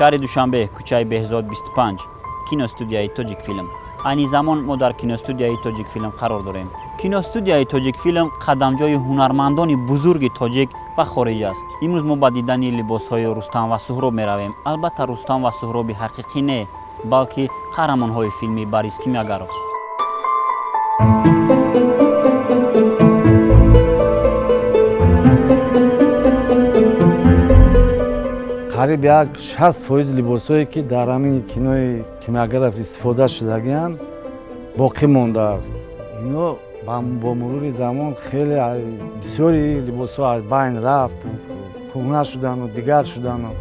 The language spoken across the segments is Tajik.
шаҳри душанбе, кӯчаи беҳзод 25, киностудияи тоҷик филм. айни замон мо дар киностудияи тоҷик филм қарор дорем. Киностудияи тоҷик филм қадамҷои ҳунармандони бузурги тоҷик ва хориҷ аст. имрӯз мо ба дидани либосҳои Рустам ва Суҳроб меравем. албатта Рустам ва Суҳроби ҳақиқӣ не, балки қаҳрамонҳои филми Борис Кимягаров. қариб як 60% либосое ки дар ҳамин кинои Кимягаров истифода шудагиянд боқӣ мондааст. ино бо мурури замон хеле бисёри либосҳо аз байн рафт, кӯҳна шудану дигар шудану.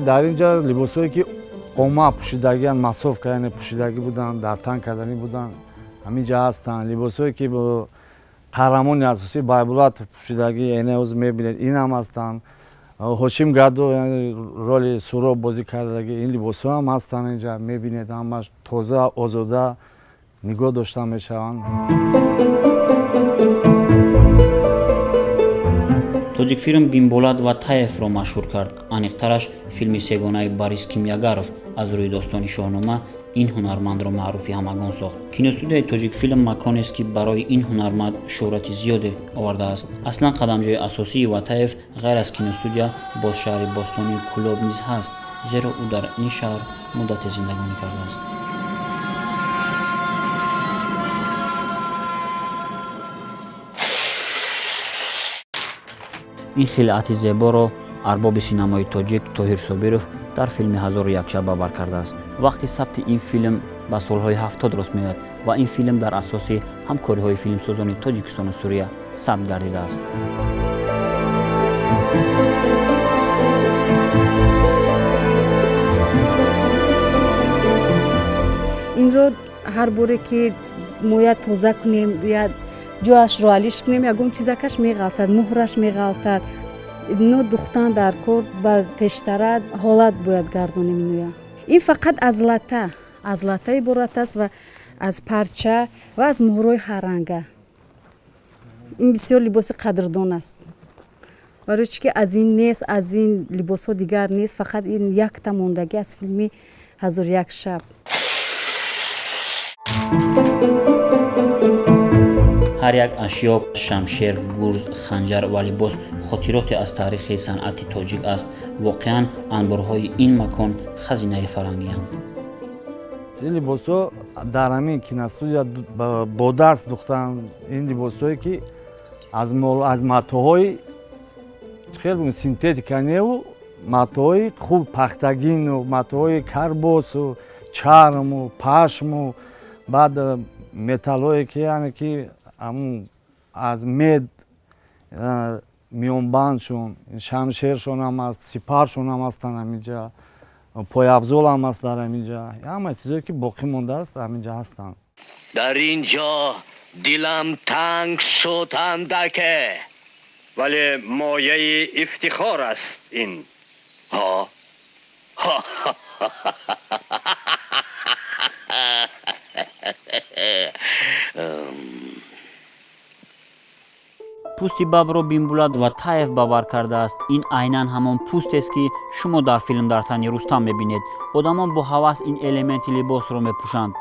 дар ин ҷо либосое ки ома пӯшидагиянд, масовка яъне пӯшидагӣ буданд, дар тан карданӣ буданд, ҳамин ҷо ҳастанд. либосое ки бо қаҳрамони асосӣ Байбулатов пӯшидагӣ яъне ҳозир мебинед инам ҳастанд. ҳошим гадо роли Суҳроб бозӣ кардаги ин либосҳо ҳам ҳастанд. инҷа мебинед ҳамаш тоза озода нигоҳ дошта мешаванд. тоҷикфилм Бинболат Ватаевро машҳур кард. аниқтараш филми сегонаи Борис Кимягаров аз рӯи достони шоҳнома ин ҳунармандро маъруфи ҳамагон сохт. киностудияи тоҷикфилм маконест ки барои ин ҳунарманд шӯҳрати зиёде овардааст. аслан қадамҷои асосии Ватаев ғайр аз киностудия боз шаҳри бостонии Кӯлоб низ ҳаст, зеро ӯ дар ин шаҳр муддате зиндагонӣ кардааст. ин хилъати зеборо арбоби синамои тоҷик Тоҳир Собиров дар филми 1001 шаба бар кардааст. вақти сабти ин филм ба солҳои 70 рост меояд ва ин филм дар асоси ҳамкориҳои филмсозони Тоҷикистону Сурия сабт гардидааст. инро ҳар боре ки мо я тоза кунем я ҷоашро алиш кунем, ягон чизакаш меғалтад, муҳраш меғалтад. ино духтан дар кор ба пештара ҳолат бояд гардонем. иноя ин фақат аз лата иборат аст ва аз парча ва аз муҳрои ҳарранга. ин бисёр либоси қадрдон аст, барои чи ки аз ин нест, аз ин либосҳо дигар нест. фақат ин якта мондагӣ аз филми 1001 шаб. ҳар як ашё, шамшер, гурз, ханҷар ва либос хотироте аз таърихи санъати тоҷик аст. воқеан анборҳои ин макон хазинаи фарҳангиянд. ин либосҳо дар ҳамин киностудия бо даст духтанд. ин либосҳое ки аз матоъҳои хел синтетика неву матоъҳои хуб пахтагину, матоъҳои карбосу чарму пашму баъд металлое ки яъне ки аз мед миёнбандшон, шамшершон ҳам аст, сипаршон ҳам ҳастанд ҳаминҷа, пойафзол ҳам аст дар ҳаминҷа. ҳама чизое ки боқӣ мондааст ҳаминҷа ҳастанд. дар ин ҷо дилам танг шуд андаке, вале мояи ифтихор аст ин. пӯсти бабро Бинбулат Ватаев бавар кардааст. ин айнан ҳамон пӯстест ки шумо дар филм дар тани Рустам мебинед. одамон бо ҳавас ин элементи либосро мепӯшанд.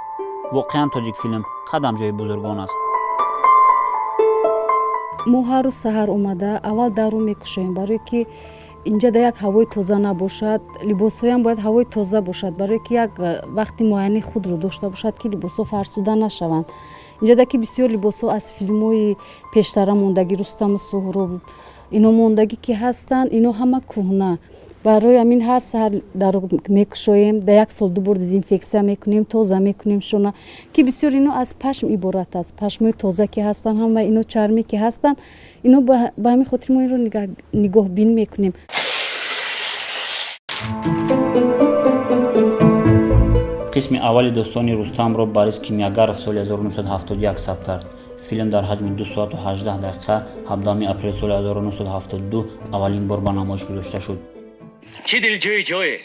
воқеан тоҷикфилм қадамҷои бузургон аст. мо ҳар рӯз саҳар омада аввал дарро мекушоем, барое ки инҷа да як ҳавои тоза набошад. либосҳоям бояд ҳавои тоза бошад, барое ки як вақти муайяни худро дошта бошад ки либосҳо фарсуда нашаванд. инҷа да ки бисёр либосҳо аз филмҳои пештара мондагӣ Рустаму Суҳроб ино мондагӣ ки ҳастанд, ино ҳама кӯҳна. барои ҳамин ҳар саҳар дарро мекушоем, да як сол 2 бор дезинфексия мекунем, тоза мекунем шона, ки бисёр ино аз пашм иборат аст. пашмҳои тоза ки ҳастанд, ҳама ино чарме ки ҳастанд, ино ба ҳамин хотир мо инро нигоҳбин мекунем. қисми аввали достони Рустамро Борис Кимягаров соли 1971 сабт кард. филм дар ҳаҷми 2 соат ва 18 дақиқа 17 апрел соли 1972 аввалин бор ба намоиш гузошта шуд. чӣ дилҷӯи ҷое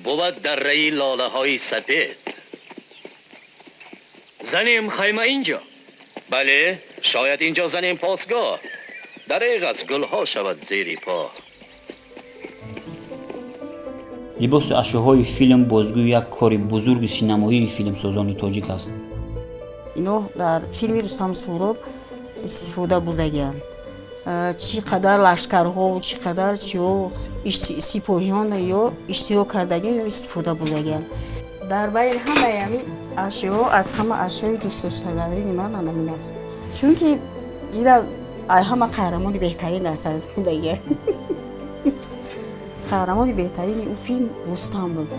بود دره لاله های سپید. زنیم خیمه اینجا؟ بله، شاید اینجا زنیم پاسگاه. دریغ از گل ها شود زیری پا. либоси ашёҳои филм бозгӯи як кори бузурги синамоии филмсозони тоҷик аст. ино дар филми Рустам Суҳроб истифода бурдагиянд. Чӣ қадар лашкарҳо чӣ қадар чиё сипоҳиён ё иштирок кардагӣ истифода бурдагиянд. дар байни ҳамаи ҳамин ашёҳо аз ҳама ашёи дӯстдоштадарини ман ҳамин аст. Чунки ира ҳама қаҳрамони беҳтарин дар сар будагиянд. қаҳрамони беҳтарини ӯ филм Рустам буд.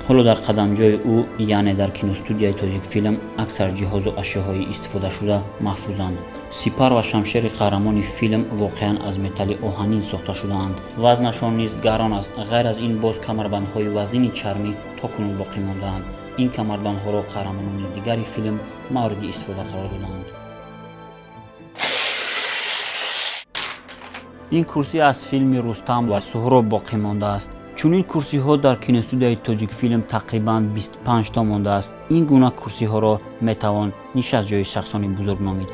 ҳоло дар қадамҷои ӯ яъне дар киностудияи тоҷикфилм аксар ҷиҳозу ашёҳои истифодашуда маҳфузанд. Сипар ва шамшери қаҳрамони филм воқеан аз металли оҳанин сохта шудаанд. Вазнашон низ гарон аст. ғайр аз ин боз камарбандҳои вазнини чармӣ то кунун боқӣ мондаанд. ин камарбандҳоро қаҳрамонони дигари филм мавриди истифода қарор доданд. ин курсӣ аз филми Рустам ва Суҳроб боқӣ мондааст. чунин курсиҳо дар киностудияи тоҷикфилм тақрибан 25 та мондааст. ин гуна курсиҳоро метавон нишаст ҷои шахсони бузург номид.